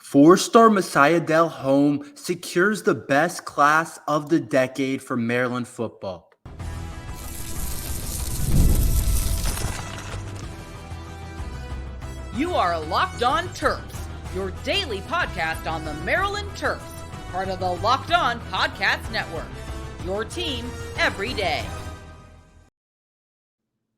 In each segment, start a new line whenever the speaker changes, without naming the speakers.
Four-star Messiah Delhomme secures the best class of the decade for Maryland football.
You are Locked On Terps, your daily podcast on the Maryland Terps, part of the Locked On Podcast Network, your team every day.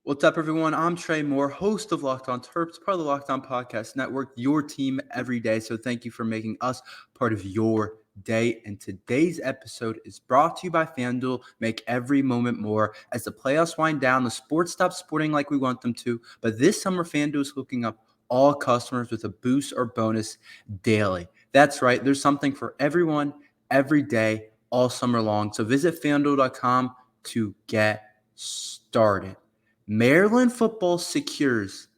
What's up, everyone? I'm Tre Moore, host of Locked On Terps, part of the Locked On Podcast Network, your team every day. So thank you for making us part of your day. And today's episode is brought to you by FanDuel. Make every moment more. As the playoffs wind down, the sports stop sporting like we want them to. But this summer, FanDuel is hooking up all customers with a boost or bonus daily. That's right. There's something for everyone, every day, all summer long. So visit FanDuel.com to get started. Maryland football secures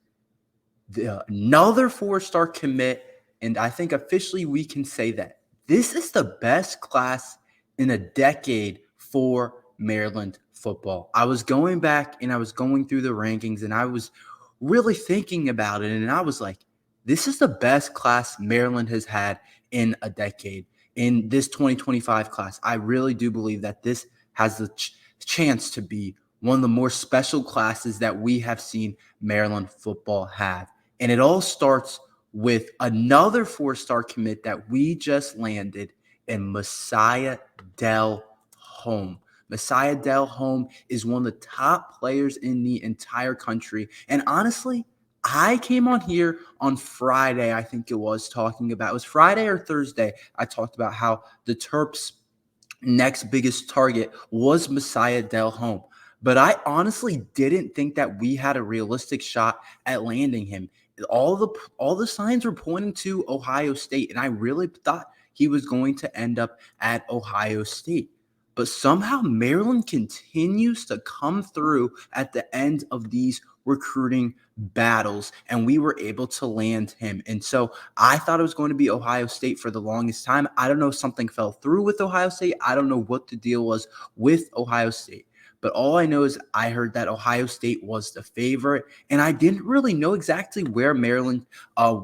another four-star commit, and I think officially we can say that this is the best class in a decade for Maryland football. I was going back and I was going through the rankings, and I was really thinking about it, and I was like, this is the best class Maryland has had in a decade. In this 2025 class, I really do believe that this has the chance to be one of the more special classes that we have seen Maryland football have. And it all starts with another four-star commit that we just landed in Messiah Delhomme. Messiah Delhomme is one of the top players in the entire country. And honestly, I came on here on Friday, I think it was Friday or Thursday. I talked about how the Terps' next biggest target was Messiah Delhomme. But I honestly didn't think that we had a realistic shot at landing him. All the signs were pointing to Ohio State, and I really thought he was going to end up at Ohio State. But somehow Maryland continues to come through at the end of these recruiting battles, and we were able to land him. And so I thought it was going to be Ohio State for the longest time. I don't know if something fell through with Ohio State. I don't know what the deal was with Ohio State. But all I know is I heard that Ohio State was the favorite, and I didn't really know exactly where Maryland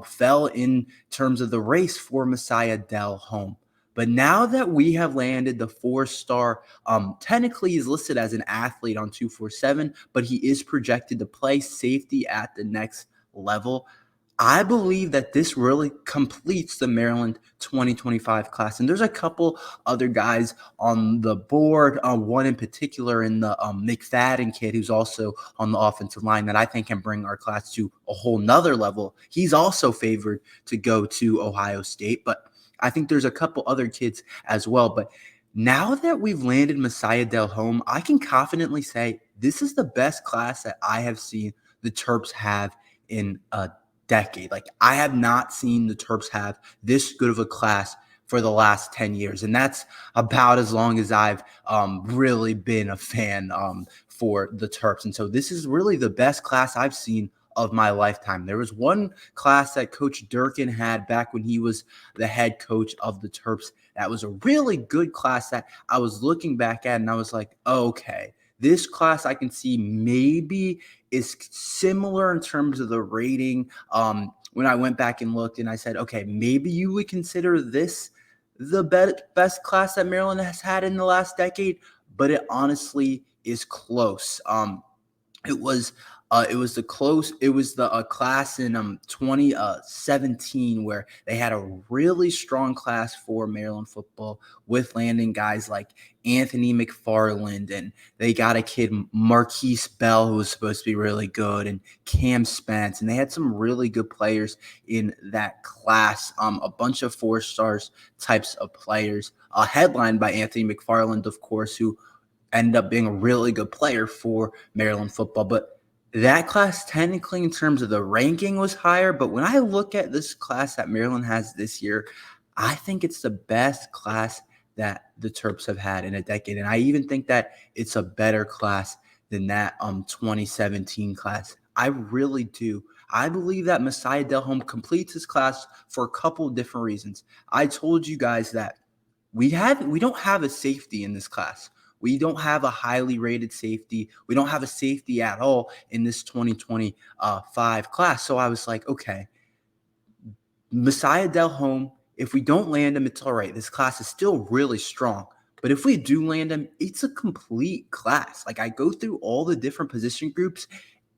fell in terms of the race for Messiah Delhomme. But now that we have landed the four-star, technically he's listed as an athlete on 247, but he is projected to play safety at the next level. I believe that this really completes the Maryland 2025 class. And there's a couple other guys on the board, one in particular in the McFadden kid who's also on the offensive line that I think can bring our class to a whole nother level. He's also favored to go to Ohio State, but I think there's a couple other kids as well. But now that we've landed Messiah Delhomme, I can confidently say this is the best class that I have seen the Terps have in a decade. Like, I have not seen the Terps have this good of a class for the last 10 years. And that's about as long as I've really been a fan for the Terps. And so this is really the best class I've seen of my lifetime. There was one class that Coach Durkin had back when he was the head coach of the Terps. That was a really good class that I was looking back at, and I was like, okay, this class I can see maybe is similar in terms of the rating. When I went back and looked, and I said, okay, maybe you would consider this the best class that Maryland has had in the last decade, but it honestly is close. It was the class in 2017 where they had a really strong class for Maryland football with landing guys like Anthony McFarland, and they got a kid, Marquise Bell, who was supposed to be really good, and Cam Spence, and they had some really good players in that class, a bunch of four stars types of players, headlined by Anthony McFarland, of course, who ended up being a really good player for Maryland football. But that class, technically, in terms of the ranking, was higher. But when I look at this class that Maryland has this year, I think it's the best class that the Terps have had in a decade. And I even think that it's a better class than that 2017 class. I really do. I believe that Messiah Delhomme completes his class for a couple of different reasons. I told you guys that we don't have a safety in this class. We don't have a highly rated safety. We don't have a safety at all in this 2025 class. So I was like, okay, Messiah Delhomme, if we don't land him, it's all right. This class is still really strong. But if we do land him, it's a complete class. Like, I go through all the different position groups,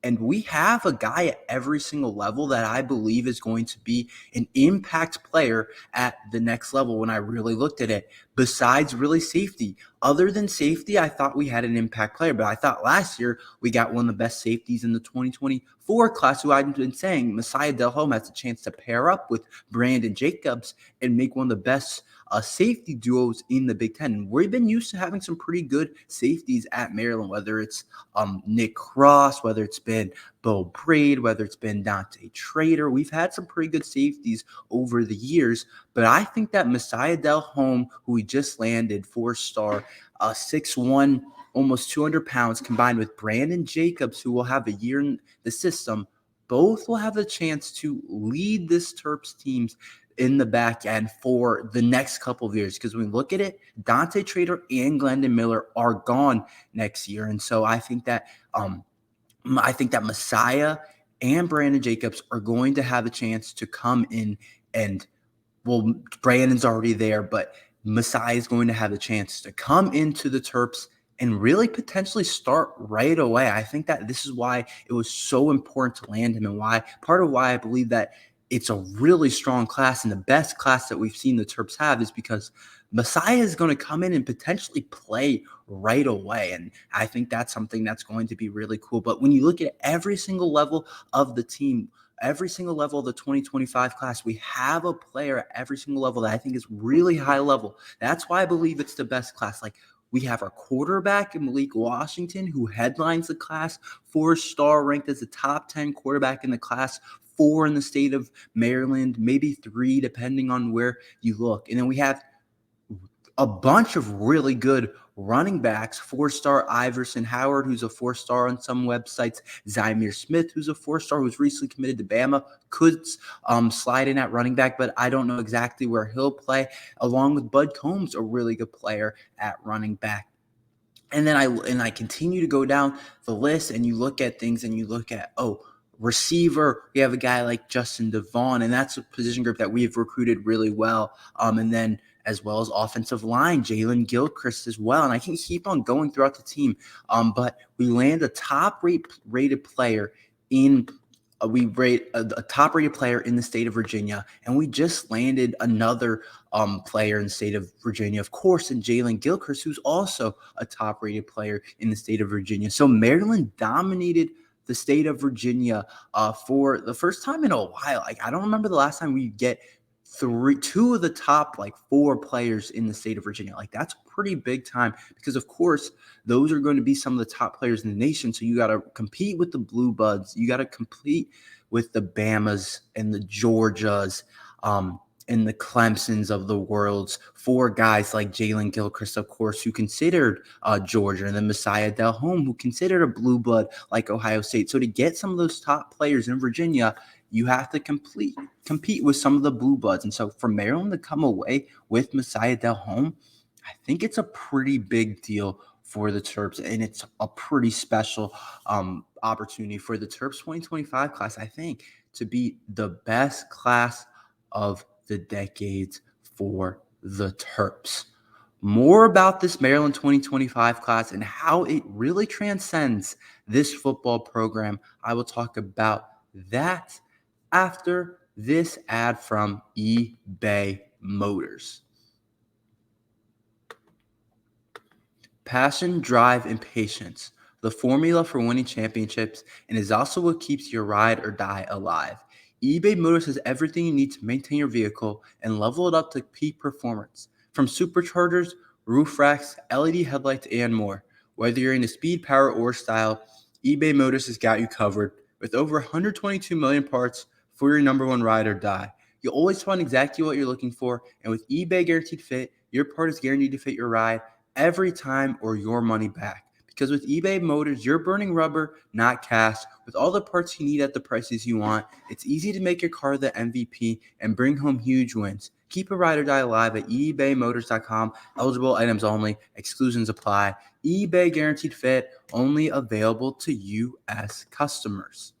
and we have a guy at every single level that I believe is going to be an impact player at the next level when I really looked at it. Besides really safety. Other than safety, I thought we had an impact player, but I thought last year we got one of the best safeties in the 2024 class, who I've been saying, Messiah Delhomme, has a chance to pair up with Brandon Jacobs and make one of the best safety duos in the Big Ten. And we've been used to having some pretty good safeties at Maryland, whether it's Nick Cross, whether it's been Bo Braid, whether it's been Dante Trader. We've had some pretty good safeties over the years, but I think that Messiah Delhomme, who we just landed, 4-star, 6'1", almost 200 pounds, combined with Brandon Jacobs, who will have a year in the system, both will have the chance to lead this Terps teams in the back end for the next couple of years. Because when we look at it, Dante Trader and Glendon Miller are gone next year. And so I think that Messiah and Brandon Jacobs are going to have a chance to come in and, well, Brandon's already there, but Messiah is going to have a chance to come into the Terps and really potentially start right away. I think that this is why it was so important to land him, and part of why I believe that it's a really strong class, and the best class that we've seen the Terps have is because Messiah is going to come in and potentially play right away. And I think that's something that's going to be really cool. But when you look at every single level of the team, every single level of the 2025 class, we have a player at every single level that I think is really high level. That's why I believe it's the best class. Like, we have our quarterback in Malik Washington, who headlines the class, 4-star, ranked as a top 10 quarterback in the class, 4 in the state of Maryland, maybe 3 depending on where you look. And then we have a bunch of really good running backs, 4-star Iverson Howard, who's a 4-star on some websites, Zymir Smith, who's a 4-star, who's recently committed to Bama, could slide in at running back, but I don't know exactly where he'll play, along with Bud Combs, a really good player at running back. And then I continue to go down the list, and you look at things and you look at, receiver, we have a guy like Justin Devon, and that's a position group that we've recruited really well. And then as well as offensive line, Jalen Gilchrist as well. And I can keep on going throughout the team. But we land a top-rated player in we rate a top-rated player in the state of Virginia, and we just landed another player in the state of Virginia, of course, in Jalen Gilchrist, who's also a top-rated player in the state of Virginia. So Maryland dominated the state of Virginia for the first time in a while. Like, I don't remember the last time we get two of the top 4 players in the state of Virginia. Like, that's pretty big time, because of course those are going to be some of the top players in the nation. So you got to compete with the Blue Buds, you got to compete with the Bamas and the Georgias, and the Clemsons of the world, for guys like Jalen Gilchrist, of course, who considered Georgia, and then Messiah Delhomme, who considered a blue blood like Ohio State. So to get some of those top players in Virginia, you have to compete with some of the blue bloods. And so for Maryland to come away with Messiah Delhomme, I think it's a pretty big deal for the Terps, and it's a pretty special opportunity for the Terps 2025 class, I think, to be the best class of the decades for the Terps. More about this Maryland 2025 class and how it really transcends this football program, I will talk about that after this ad from eBay Motors. Passion, drive, and patience, the formula for winning championships, and is also what keeps your ride or die alive. eBay Motors has everything you need to maintain your vehicle and level it up to peak performance. From superchargers, roof racks, LED headlights, and more. Whether you're into speed, power, or style, eBay Motors has got you covered. With over 122 million parts for your number one ride or die. You'll always find exactly what you're looking for, and with eBay Guaranteed Fit, your part is guaranteed to fit your ride every time or your money back. Because with eBay Motors, you're burning rubber, not cash. With all the parts you need at the prices you want, it's easy to make your car the MVP and bring home huge wins. Keep a ride or die alive at ebaymotors.com. Eligible items only. Exclusions apply. eBay Guaranteed Fit, only available to U.S. customers.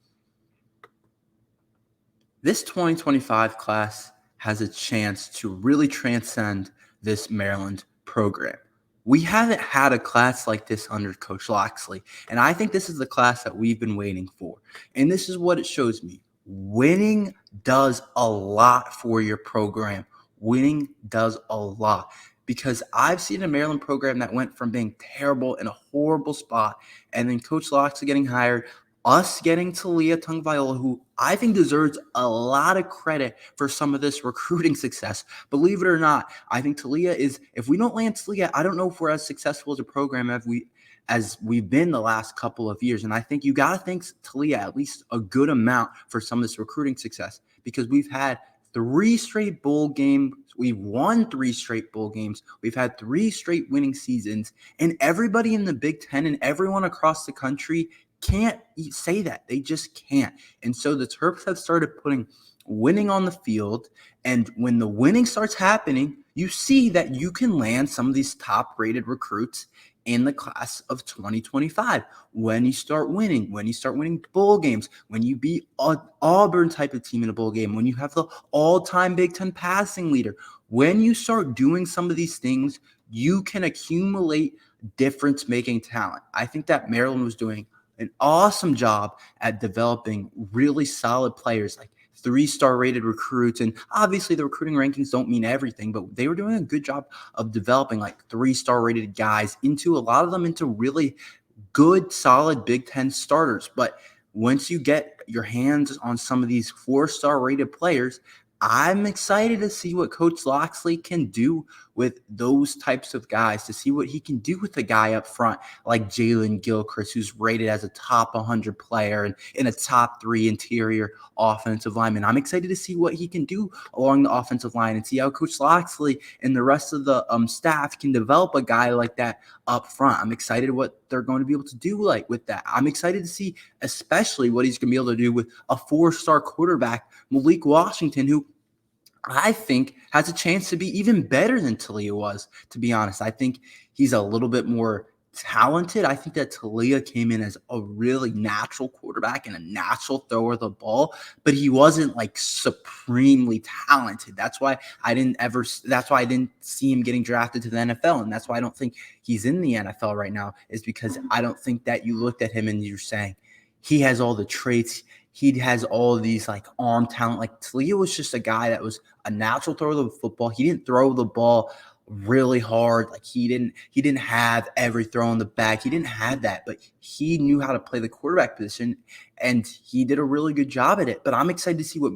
This 2025 class has a chance to really transcend this Maryland program. We haven't had a class like this under Coach Loxley, and I think this is the class that we've been waiting for. And this is what it shows me. Winning does a lot for your program. Winning does a lot, because I've seen a Maryland program that went from being terrible in a horrible spot, and then Coach Loxley getting hired, us getting Talia Tungviola, who I think deserves a lot of credit for some of this recruiting success. Believe it or not, I think Talia is, if we don't land Talia, I don't know if we're as successful as a program as we've been the last couple of years. And I think you got to thank Talia at least a good amount for some of this recruiting success, because we've had 3 straight bowl games. We've won 3 straight bowl games. We've had 3 straight winning seasons. And everybody in the Big Ten and everyone across the country can't say that. They just can't. And so the Terps have started putting winning on the field. And when the winning starts happening, you see that you can land some of these top-rated recruits in the class of 2025. When you start winning bowl games, when you beat an Auburn type of team in a bowl game, when you have the all-time Big Ten passing leader, when you start doing some of these things, you can accumulate difference-making talent. I think that Maryland was doing an awesome job at developing really solid players, like 3-star rated recruits. And obviously the recruiting rankings don't mean everything, but they were doing a good job of developing like 3-star rated guys into, a lot of them into really good, solid Big Ten starters. But once you get your hands on some of these 4-star rated players, I'm excited to see what Coach Loxley can do with those types of guys, to see what he can do with a guy up front like Jalen Gilchrist, who's rated as a top 100 player and in a top 3 interior offensive lineman. I'm excited to see what he can do along the offensive line and see how Coach Loxley and the rest of the staff can develop a guy like that up front. I'm excited what they're going to be able to do like with that. I'm excited to see especially what he's going to be able to do with a 4-star quarterback, Malik Washington, who I think has a chance to be even better than Talia was, to be honest. I think he's a little bit more talented. I think that Talia came in as a really natural quarterback and a natural thrower of the ball, but he wasn't like supremely talented. That's why I didn't see him getting drafted to the NFL. And that's why I don't think he's in the NFL right now, is because I don't think that you looked at him and you're saying he has all the traits. He has all of these like arm talent. Like Talia was just a guy that was a natural thrower of the football. He didn't throw the ball really hard. Like he didn't have every throw in the bag. He didn't have that, but he knew how to play the quarterback position, and he did a really good job at it. But I'm excited to see what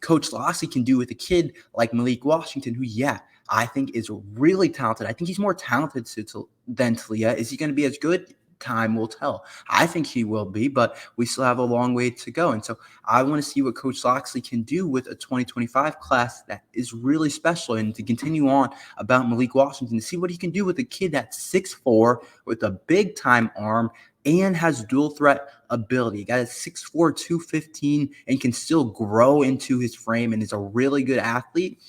Coach Loxley can do with a kid like Malik Washington, who, I think is really talented. I think he's more talented than Talia. Is he going to be as good? Time will tell. I think he will be, but we still have a long way to go. And so I want to see what Coach Loxley can do with a 2025 class that is really special. And to continue on about Malik Washington, to see what he can do with a kid that's 6'4", with a big time arm and has dual threat ability. A guy that's 6'4", 215, and can still grow into his frame and is a really good athlete.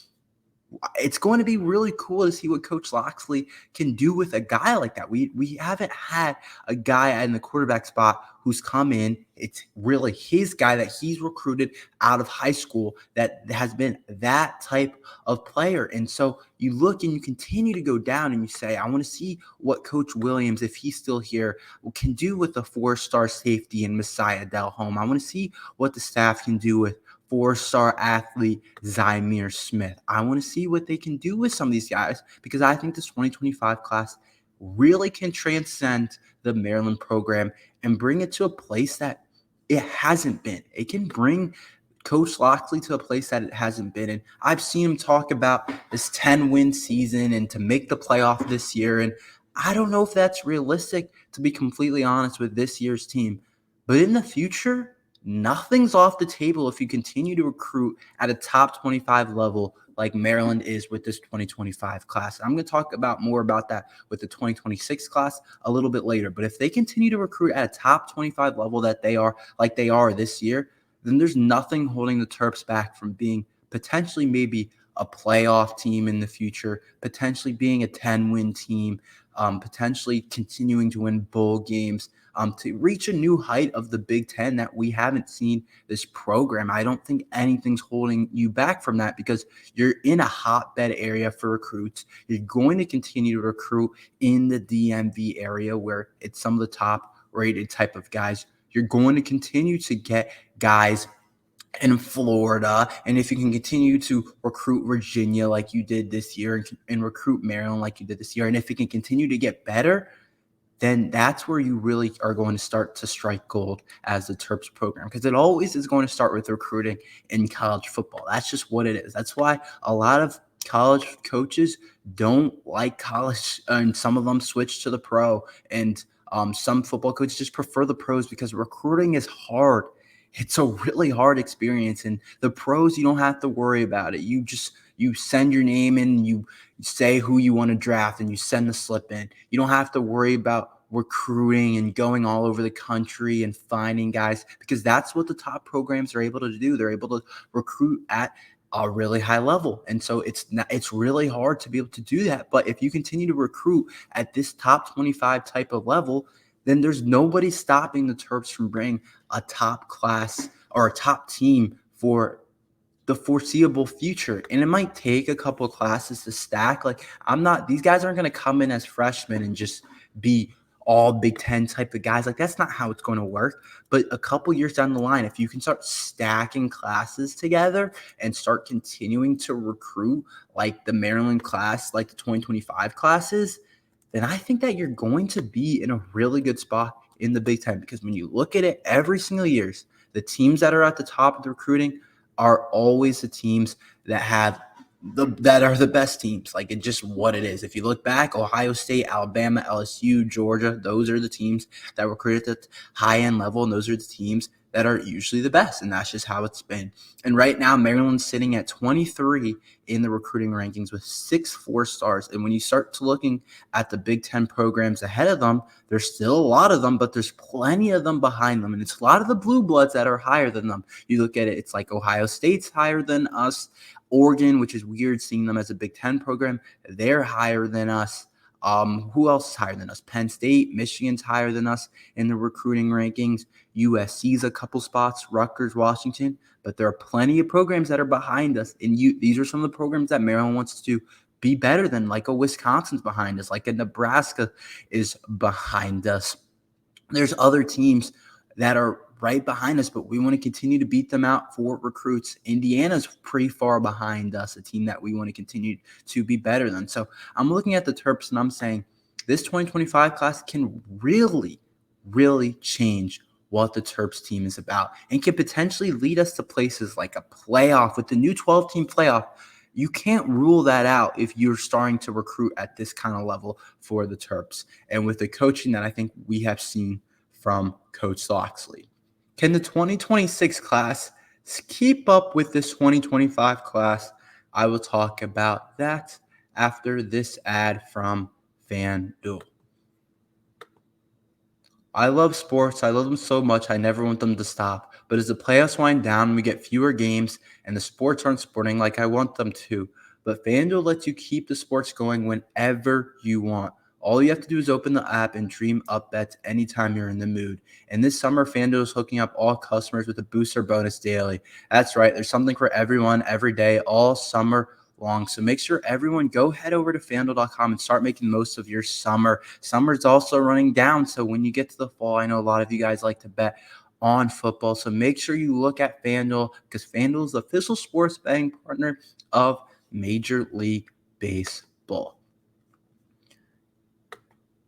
It's going to be really cool to see what Coach Loxley can do with a guy like that. We haven't had a guy in the quarterback spot who's come in. It's really his guy that he's recruited out of high school that has been that type of player. And so you look and you continue to go down and you say, I want to see what Coach Williams, if he's still here, can do with the 4-star safety in Messiah Delhomme. I want to see what the staff can do with 4-star athlete Zymir Smith. I want to see what they can do with some of these guys, because I think this 2025 class really can transcend the Maryland program and bring it to a place that it hasn't been. It can bring Coach Loxley to a place that it hasn't been. And I've seen him talk about this 10-win season and to make the playoff this year. And I don't know if that's realistic, to be completely honest, with this year's team. But in the future, nothing's off the table if you continue to recruit at a top 25 level like Maryland is with this 2025 class. I'm going to talk about more about that with the 2026 class a little bit later. But if they continue to recruit at a top 25 level that they are, like they are this year, then there's nothing holding the Terps back from being potentially maybe a playoff team in the future, potentially being a 10-win team, potentially continuing to win bowl games, to reach a new height of the Big Ten that we haven't seen this program. I don't think anything's holding you back from that because you're in a hotbed area for recruits. You're going to continue to recruit in the DMV area where it's some of the top rated type of guys. You're going to continue to get guys in Florida, and if you can continue to recruit Virginia like you did this year and recruit Maryland like you did this year, and if it can continue to get better, then that's where you really are going to start to strike gold as the Terps program, because it always is going to start with recruiting in college football. That's just what it is. That's why a lot of college coaches don't like college, and some of them switch to the pro, and some football coaches just prefer the pros because recruiting is hard. It's a really hard experience, and the pros, you don't have to worry about it. You send your name in, you say who you want to draft, and you send the slip in. You don't have to worry about recruiting and going all over the country and finding guys, because that's what the top programs are able to do. They're able to recruit at a really high level. And so it's really hard to be able to do that. But if you continue to recruit at this top 25 type of level, then there's nobody stopping the Terps from bringing a top class or a top team for the foreseeable future. And it might take a couple of classes to stack. Like, these guys aren't going to come in as freshmen and just be all Big Ten type of guys. Like, that's not how it's going to work. But a couple years down the line, if you can start stacking classes together and start continuing to recruit like the Maryland class, like the 2025 classes, then I think that you're going to be in a really good spot in the Big Ten. Because when you look at it every single year, the teams that are at the top of the recruiting are always the teams that are the best teams. Like, it's just what it is. If you look back, Ohio State, Alabama, LSU, Georgia, those are the teams that recruit at the high-end level, and those are the teams that are usually the best, and that's just how it's been. And right now, Maryland's sitting at 23 in the recruiting rankings with 6 4-stars. And when you start to looking at the Big Ten programs ahead of them, there's still a lot of them, but there's plenty of them behind them. And it's a lot of the blue bloods that are higher than them. You look at it, it's like Ohio State's higher than us. Oregon, which is weird seeing them as a Big Ten program, they're higher than us. Who else is higher than us? Penn State, Michigan's higher than us in the recruiting rankings. USC's a couple spots, Rutgers, Washington, but there are plenty of programs that are behind us. And these are some of the programs that Maryland wants to be better than, like a Wisconsin's behind us, like a Nebraska is behind us. There's other teams that are right behind us, but we want to continue to beat them out for recruits. Indiana's pretty far behind us, a team that we want to continue to be better than. So I'm looking at the Terps and I'm saying this 2025 class can really, really change what the Terps team is about and can potentially lead us to places like a playoff with the new 12-team playoff. You can't rule that out if you're starting to recruit at this kind of level for the Terps. And with the coaching that I think we have seen from Coach Loxley. Can the 2026 class keep up with this 2025 class? I will talk about that after this ad from FanDuel. I love sports. I love them so much. I never want them to stop. But as the playoffs wind down, we get fewer games and the sports aren't sporting like I want them to. But FanDuel lets you keep the sports going whenever you want. All you have to do is open the app and dream up bets anytime you're in the mood. And this summer, FanDuel is hooking up all customers with a booster bonus daily. That's right. There's something for everyone every day, all summer long. So make sure everyone go head over to FanDuel.com and start making most of your summer. Summer's also running down. So when you get to the fall, I know a lot of you guys like to bet on football. So make sure you look at FanDuel because FanDuel is the official sports betting partner of Major League Baseball.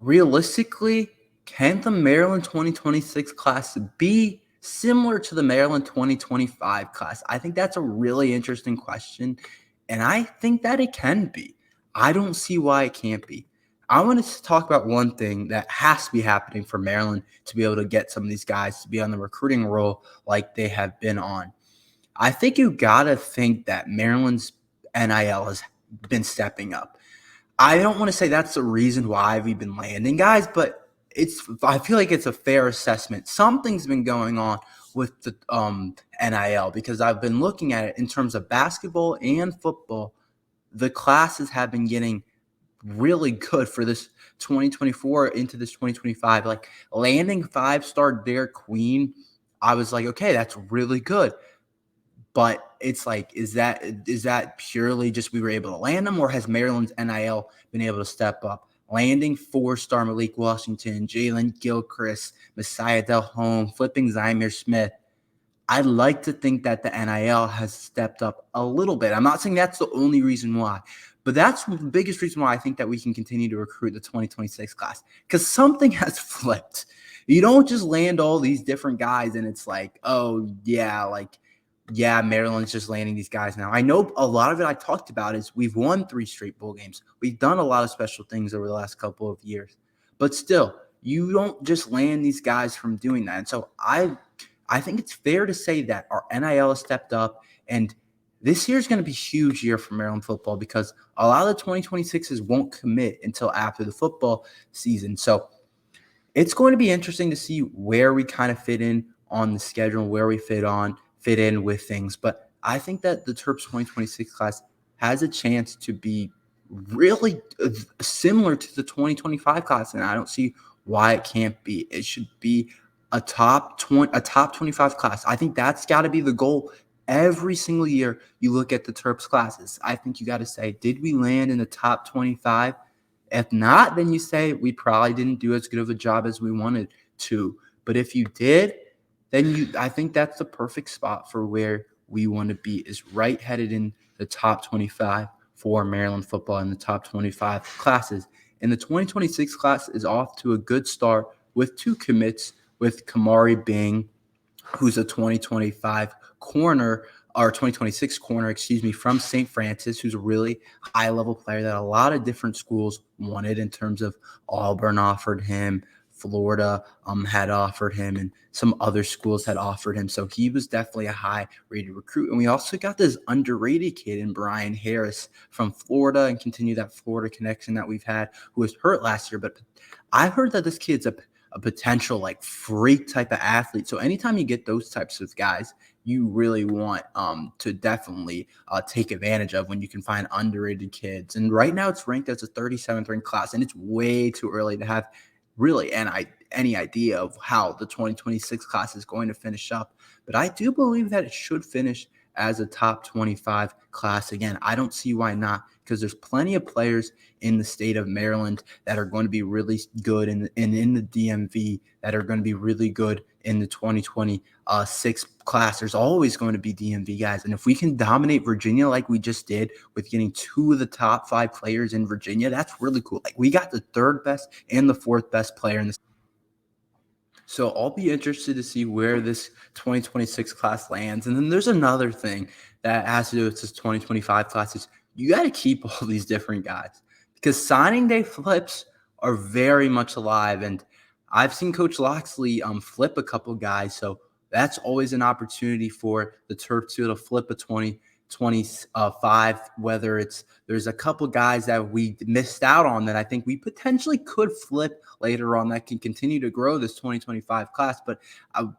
Realistically, can the Maryland 2026 class be similar to the Maryland 2025 class? I think that's a really interesting question, and I think that it can be. I don't see why it can't be. I want to talk about one thing that has to be happening for Maryland to be able to get some of these guys to be on the recruiting roll like they have been on. I think you got to think that Maryland's NIL has been stepping up. I don't want to say that's the reason why we've been landing guys, but I feel like it's a fair assessment. Something's been going on with the NIL because I've been looking at it in terms of basketball and football. The classes have been getting really good for this 2024 into this 2025. Like landing 5-star Derek Queen, I was like, okay, that's really good. But it's like, is that purely just we were able to land them, or has Maryland's NIL been able to step up? Landing 4-star Malik Washington, Jalen Gilchrist, Messiah Delhomme, flipping Zymir Smith. I'd like to think that the NIL has stepped up a little bit. I'm not saying that's the only reason why, but that's the biggest reason why I think that we can continue to recruit the 2026 class, because something has flipped. You don't just land all these different guys and it's like, oh, yeah, Maryland's just landing these guys now. I know a lot of it I talked about is we've won 3 straight bowl games. We've done a lot of special things over the last couple of years. But still, you don't just land these guys from doing that. And so I think it's fair to say that our NIL has stepped up, and this year is going to be a huge year for Maryland football because a lot of the 2026s won't commit until after the football season. So it's going to be interesting to see where we kind of fit in on the schedule, where we fit in with things. But I think that the Terps 2026 class has a chance to be really similar to the 2025 class, and I don't see why it can't be. It should be a top 25 class. I think that's got to be the goal every single year you look at the Terps classes. I think you got to say, did we land in the top 25? If not, then you say we probably didn't do as good of a job as we wanted to. But if you did, then I think that's the perfect spot for where we want to be, is right headed in the top 25 for Maryland football in the top 25 classes. And the 2026 class is off to a good start with 2 commits, with Kamari Bing, who's a 2026 corner, from St. Francis, who's a really high-level player that a lot of different schools wanted in terms of Auburn offered him, Florida had offered him, and some other schools had offered him. So he was definitely a high-rated recruit. And we also got this underrated kid in Brian Harris from Florida, and continue that Florida connection that we've had, who was hurt last year. But I heard that this kid's a potential like freak type of athlete. So anytime you get those types of guys, you really want to definitely take advantage of when you can find underrated kids. And right now it's ranked as a 37th ranked class, and it's way too early to have really any idea of how the 2026 class is going to finish up. But I do believe that it should finish as a top 25 class. Again, I don't see why not, because there's plenty of players in the state of Maryland that are going to be really good in the DMV, that are going to be really good in the 2026 class. There's always going to be DMV guys. And if we can dominate Virginia like we just did with getting 2 of the top 5 players in Virginia, that's really cool. Like, we got the 3rd best and the 4th best player in the. So I'll be interested to see where this 2026 class lands. And then there's another thing that has to do with this 2025 class is you got to keep all these different guys, because signing day flips are very much alive. And I've seen Coach Loxley flip a couple guys. So that's always an opportunity for the Terps to flip a 2025, whether there's a couple guys that we missed out on that I think we potentially could flip later on that can continue to grow this 2025 class. But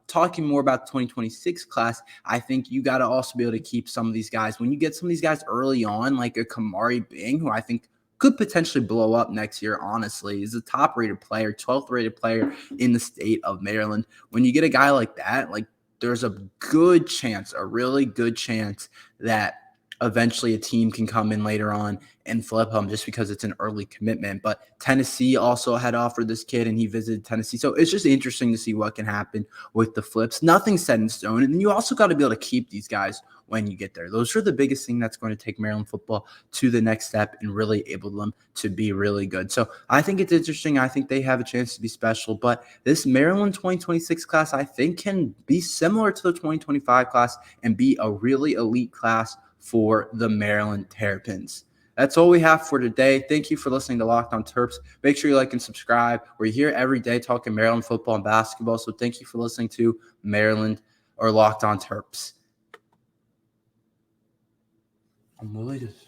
talking more about the 2026 class, I think you got to also be able to keep some of these guys. When you get some of these guys early on, like a Kamari Bing, who I think could potentially blow up next year, honestly, is a top-rated player, 12th-rated player in the state of Maryland. When you get a guy like that, like, there's a really good chance that eventually a team can come in later on and flip him just because it's an early commitment. But Tennessee also had offered this kid, and he visited Tennessee. So it's just interesting to see what can happen with the flips. Nothing's set in stone. And then you also got to be able to keep these guys when you get there. Those are the biggest thing that's going to take Maryland football to the next step and really enable them to be really good. So I think it's interesting. I think they have a chance to be special. But this Maryland 2026 class, I think, can be similar to the 2025 class and be a really elite class for the Maryland Terrapins. That's all we have for today. Thank you for listening to Locked on Terps. Make sure you like and subscribe. We're here every day talking Maryland football and basketball. So thank you for listening to Maryland or Locked on Terps. I'm really just